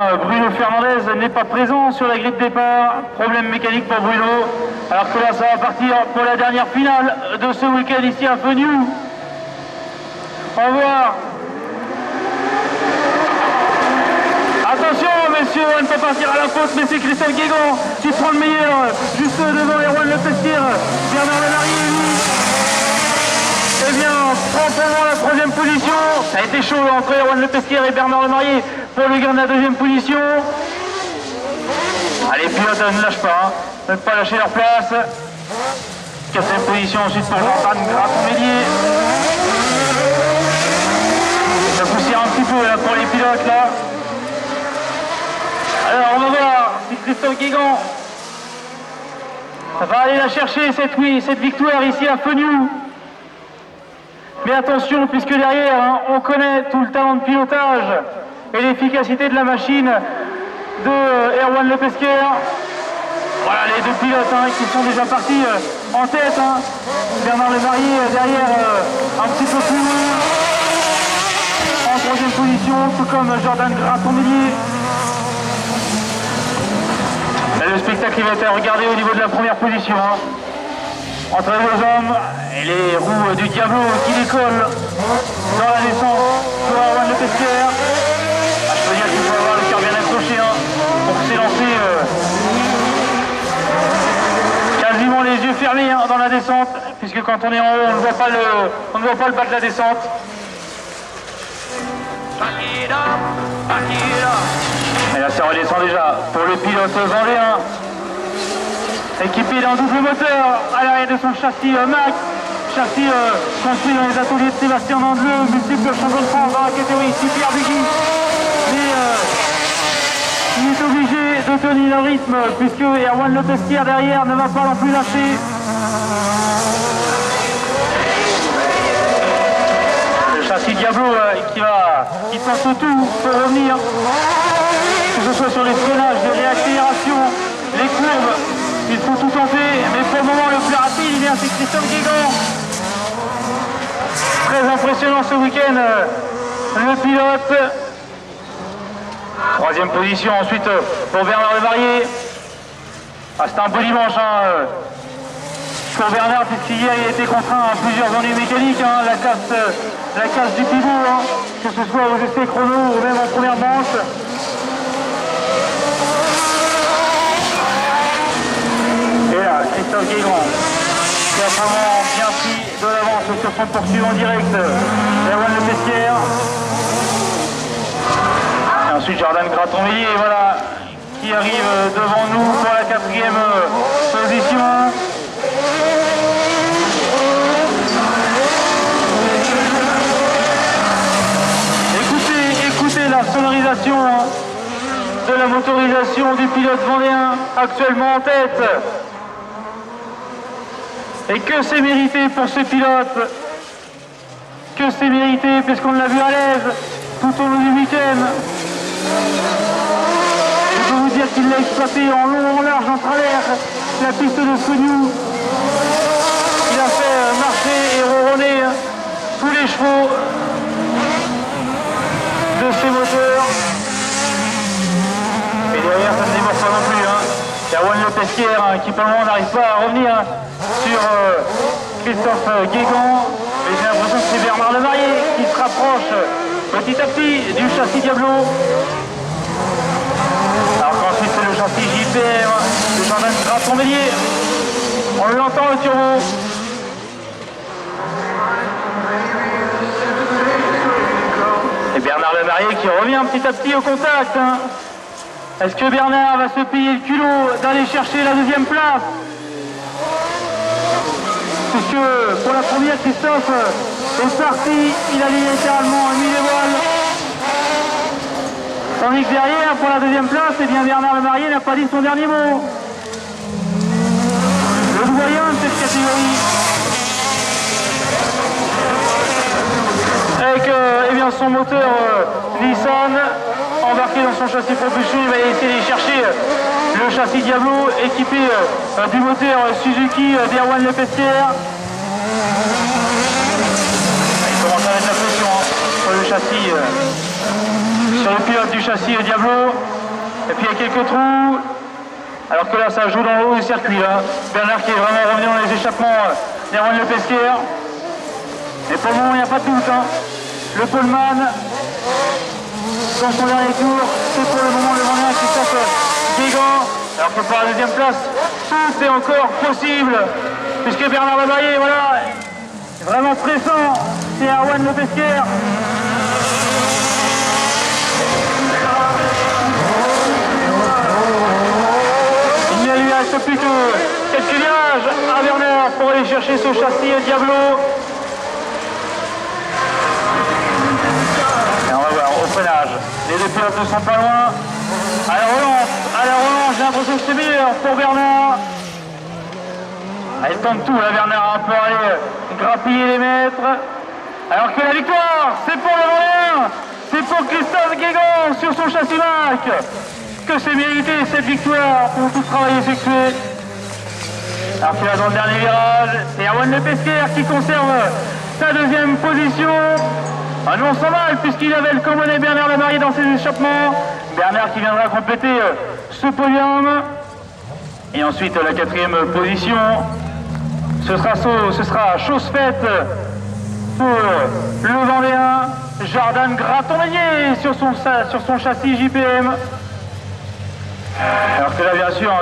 Bruno Fernandez n'est pas présent sur la grille de départ, problème mécanique pour Bruno, alors que là ça va partir pour la dernière finale de ce week-end ici à Feniou. Au revoir. Attention messieurs, on ne peut pas partir à la faute, mais c'est Christophe Guégan qui prend le meilleur, juste devant Erwan Lepesquière, Bernard Lenarié, lui. Eh bien, promptement la troisième position. Ça a été chaud entre Erwan Lepesquière et Bernard Lemarié pour le gain de la deuxième position. Allez, pilotes ne lâchent pas, ne pas lâcher leur place. Quatrième position ensuite pour Jordan Graton-Mélier. Ça poussière un petit peu là, pour les pilotes là. Alors on va voir si Christophe Guégan va aller la chercher cette victoire ici à Feniou. Mais attention, puisque derrière, on connaît tout le talent de pilotage et l'efficacité de la machine de Erwan Lepesquière. Voilà les deux pilotes qui sont déjà partis en tête. Bernard Lemarié derrière un petit peu plus loin, en troisième position, tout comme Jordan Graton-Mélier. Le spectacle va être regardé au niveau de la première position. Entre les deux hommes et les roues du Diablo qui décollent dans la descente pour Erwan Lepesquière. Je peux dire qu'il faut avoir le cœur bien accroché pour s'élancer quasiment les yeux fermés dans la descente, puisque quand on est en haut, on ne voit pas le bas de la descente. Et là, ça redescend déjà pour le pilote vendéen, équipé d'un double moteur à l'arrière de son châssis Mac, châssis construit dans les ateliers de Sébastien Dandeleu, multiple champion de France dans la catégorie Super Buggy. Mais il est obligé de tenir le rythme puisque Erwan Lepesquière derrière ne va pas non plus lâcher. Le châssis Diablo qui tente tout pour revenir, que ce soit sur les freinages, les réaccélérations, les courbes. Il faut tout tenter, mais pour le moment le plus rapide, c'est Christophe Guégan. Très impressionnant ce week-end, le pilote. Troisième position ensuite pour Bernard Lemarié. C'est un beau dimanche pour Bernard, puisqu'hier il a été contraint à plusieurs ennuis mécaniques, la casse du pivot, que ce soit aux essais chrono ou même en première manche. Christophe Guégan qui a vraiment bien pris de l'avance sur son poursuivant direct, Erwan Lepesquière. Et ensuite Jordan Graton-Mélier, voilà, qui arrive devant nous pour la quatrième position. Écoutez la sonorisation de la motorisation du pilote vendéen actuellement en tête. Et que c'est mérité pour ce pilote, que c'est mérité puisqu'on l'a vu à l'aise tout au long du week-end. Je peux vous dire qu'il l'a exploité en long, en large, en travers la piste de Feniou. Il a fait marcher et ronronner tous les chevaux de ses moteurs. Et derrière, ça ne démarre pas non plus. Erwan Lepesquière qui pour le moment n'arrive pas à revenir sur Christophe Guégan. Mais j'ai l'impression que c'est Bernard Lemarié qui se rapproche petit à petit du châssis Diablo. Alors qu'ensuite c'est le châssis JPR de Jordan Graton-Mélier. On l'entend le turbo. Et Bernard Lemarié qui revient petit à petit au contact. Est-ce que Bernard va se payer le culot d'aller chercher la deuxième place? Puisque pour la première, Christophe est parti, il a littéralement mis les voiles. Tandis que derrière, pour la deuxième place, eh bien Bernard Lemarié n'a pas dit son dernier mot. Le doyen de cette catégorie. Avec eh bien, son moteur Nissan embarqué dans son châssis propulsion, il va essayer d'aller chercher le châssis Diablo équipé du moteur Suzuki d'Erwan Lepesquière. Il commence à mettre la pression sur le châssis sur le pilote du châssis Diablo. Et puis il y a quelques trous. Alors que là, ça joue dans le haut du circuit. Là. Bernard qui est vraiment revenu dans les échappements d'Erwan Le Pesquer. Et pour le moment, il n'y a pas de doute. Hein. Le poleman, dans son dernier tour, c'est pour le moment le Vendéen Christophe Guégan. Alors que pour la deuxième place, tout est encore possible. Puisque Bernard Labaillé, voilà, est vraiment pressant. C'est Erwan Le Pesquer. Plus que quelques virages à Werner pour aller chercher ce châssis Diablo. Et on va voir au freinage. Les deux pilotes ne sont pas loin. À la relance, j'ai l'impression que c'est meilleur pour Bernard. Il tente tout là, Bernard, un peu aller grappiller les mètres. Alors que la victoire, c'est pour le Vendéen, c'est pour Christophe Guégan sur son châssis Mac. Que c'est mérité cette victoire pour tout le travail effectué. Alors que là dans le dernier virage, c'est Erwan Le Pesquer qui conserve sa deuxième position. Ah non sans mal puisqu'il avait le Common et Bernard Labaillé dans ses échappements. Bernard qui viendra compléter ce podium. Et ensuite la quatrième position, ce sera chose faite pour le Vendéen Jordan Graton-Meunier sur son châssis JPM. Alors que là bien sûr,